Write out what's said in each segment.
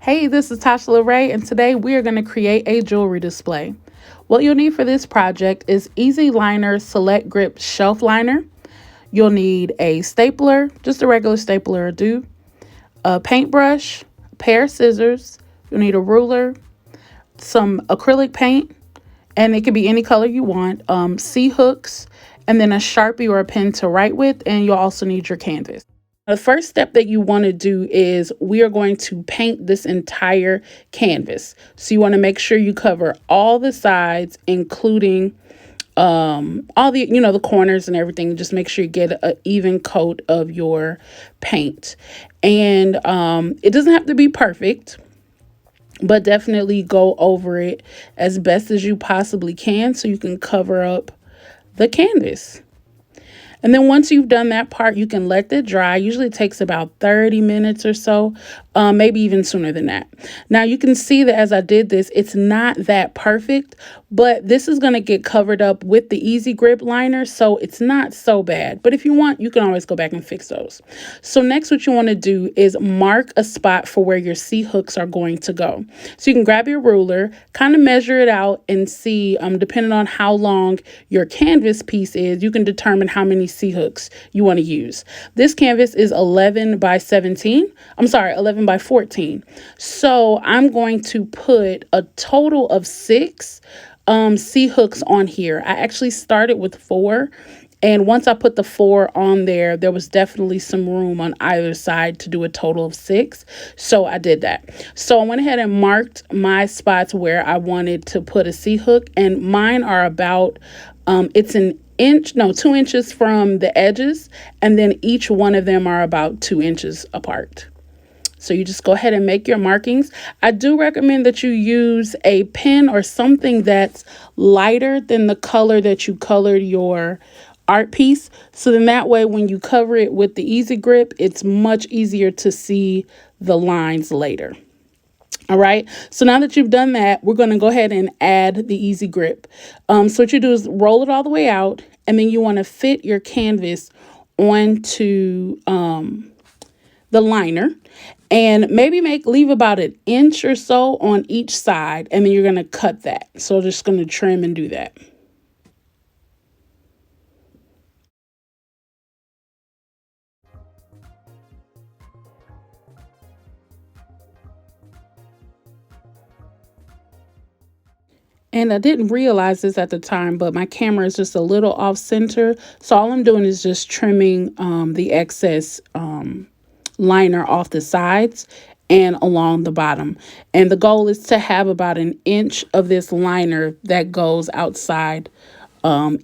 Hey, this is Tasha LaRae, and today we are going to create a jewelry display. What you'll need for this project is Easy Liner Select Grip Shelf Liner. You'll need a stapler, just a regular stapler will do, a paintbrush, a pair of scissors, you'll need a ruler, some acrylic paint, and it could be any color you want, C-hooks, and then a Sharpie or a pen to write with, and you'll also need your canvas. The first step that you want to do is we are going to paint this entire canvas. So you want to make sure you cover all the sides, including all the, the corners and everything. Just make sure you get an even coat of your paint. And it doesn't have to be perfect, but definitely go over it as best as you possibly can so you can cover up the canvas. And then once you've done that part, you can let that dry. Usually it takes about 30 minutes or so, maybe even sooner than that. Now you can see that as I did this, it's not that perfect, but this is going to get covered up with the Easy Grip liner, so it's not so bad. But if you want, you can always go back and fix those. So next what you want to do is mark a spot for where your C-hooks are going to go. So you can grab your ruler, kind of measure it out and see, depending on how long your canvas piece is, you can determine how many C-hooks you want to use. This canvas is 11 by 14. So I'm going to put a total of 6 C-hooks on here. I actually started with 4. And once I put the 4 on there, there was definitely some room on either side to do a total of 6. So I did that. So I went ahead and marked my spots where I wanted to put a C-hook. And mine are about, it's 2 inches from the edges. And then each one of them are about 2 inches apart. So you just go ahead and make your markings. I do recommend that you use a pen or something that's lighter than the color that you colored your art piece. So then that way, when you cover it with the Easy Grip, it's much easier to see the lines later. All right. So now that you've done that, we're going to go ahead and add the Easy Grip. So what you do is roll it all the way out, and then you want to fit your canvas onto the liner, and maybe leave about 1 inch or so on each side, and then you're going to cut that. So just going to trim and do that. And I didn't realize this at the time, but my camera is just a little off center. So all I'm doing is just trimming the excess liner off the sides and along the bottom. And the goal is to have about 1 inch of this liner that goes outside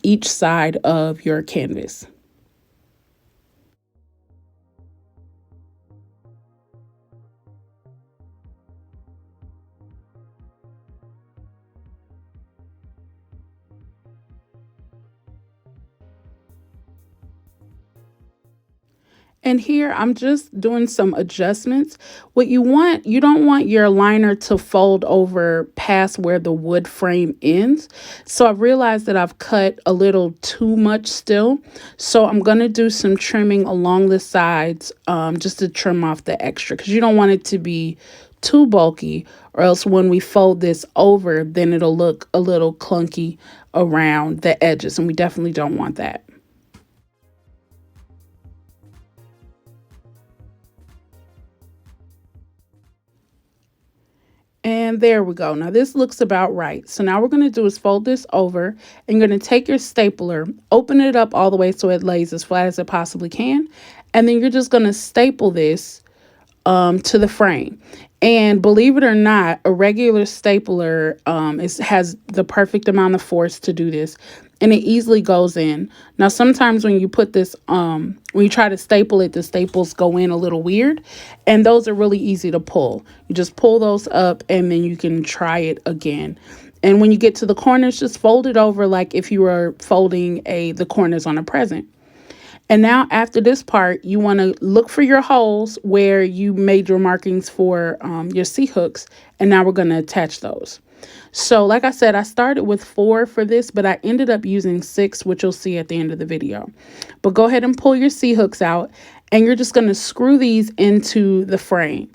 each side of your canvas. And here I'm just doing some adjustments. What you don't want your liner to fold over past where the wood frame ends. So I realized that I've cut a little too much still. So I'm going to do some trimming along the sides just to trim off the extra, because you don't want it to be too bulky, or else when we fold this over, then it'll look a little clunky around the edges, and we definitely don't want that. And there we go. Now this looks about right. So now what we're going to do is fold this over, and you're going to take your stapler, open it up all the way so it lays as flat as it possibly can. And then you're just going to staple this to the frame. And believe it or not, a regular stapler has the perfect amount of force to do this, and it easily goes in. Now, sometimes when you put this, when you try to staple it, the staples go in a little weird, and those are really easy to pull. You just pull those up, and then you can try it again. And when you get to the corners, just fold it over like if you were folding the corners on a present. And now after this part, you want to look for your holes where you made your markings for your C-hooks. And now we're going to attach those. So like I said, I started with 4 for this, but I ended up using 6, which you'll see at the end of the video. But go ahead and pull your C-hooks out, and you're just going to screw these into the frame.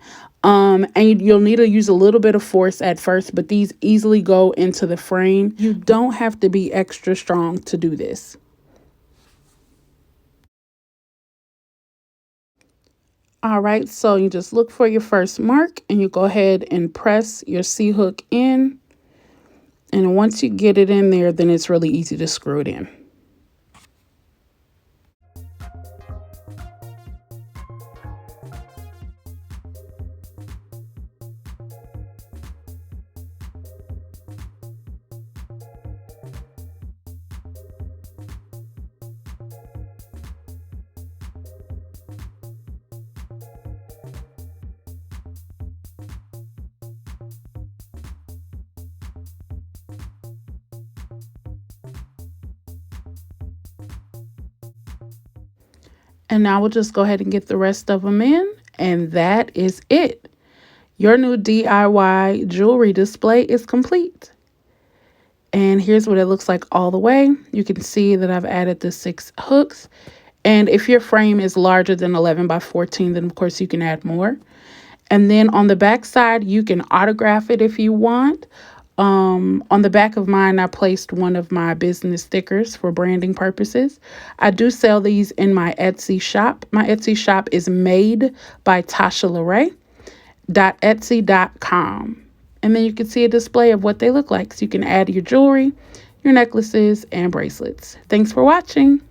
And you'll need to use a little bit of force at first, but these easily go into the frame. You don't have to be extra strong to do this. All right, so you just look for your first mark and you go ahead and press your C-hook in. And once you get it in there, then it's really easy to screw it in. And now we'll just go ahead and get the rest of them in. And that is it. Your new DIY jewelry display is complete. And here's what it looks like all the way. You can see that I've added the 6 hooks. And if your frame is larger than 11 by 14, then of course you can add more. And then on the back side, you can autograph it if you want. On the back of mine, I placed one of my business stickers for branding purposes. I do sell these in my Etsy shop. My Etsy shop is made by Tasha LaRae.etsy.com. And then you can see a display of what they look like. So you can add your jewelry, your necklaces, and bracelets. Thanks for watching.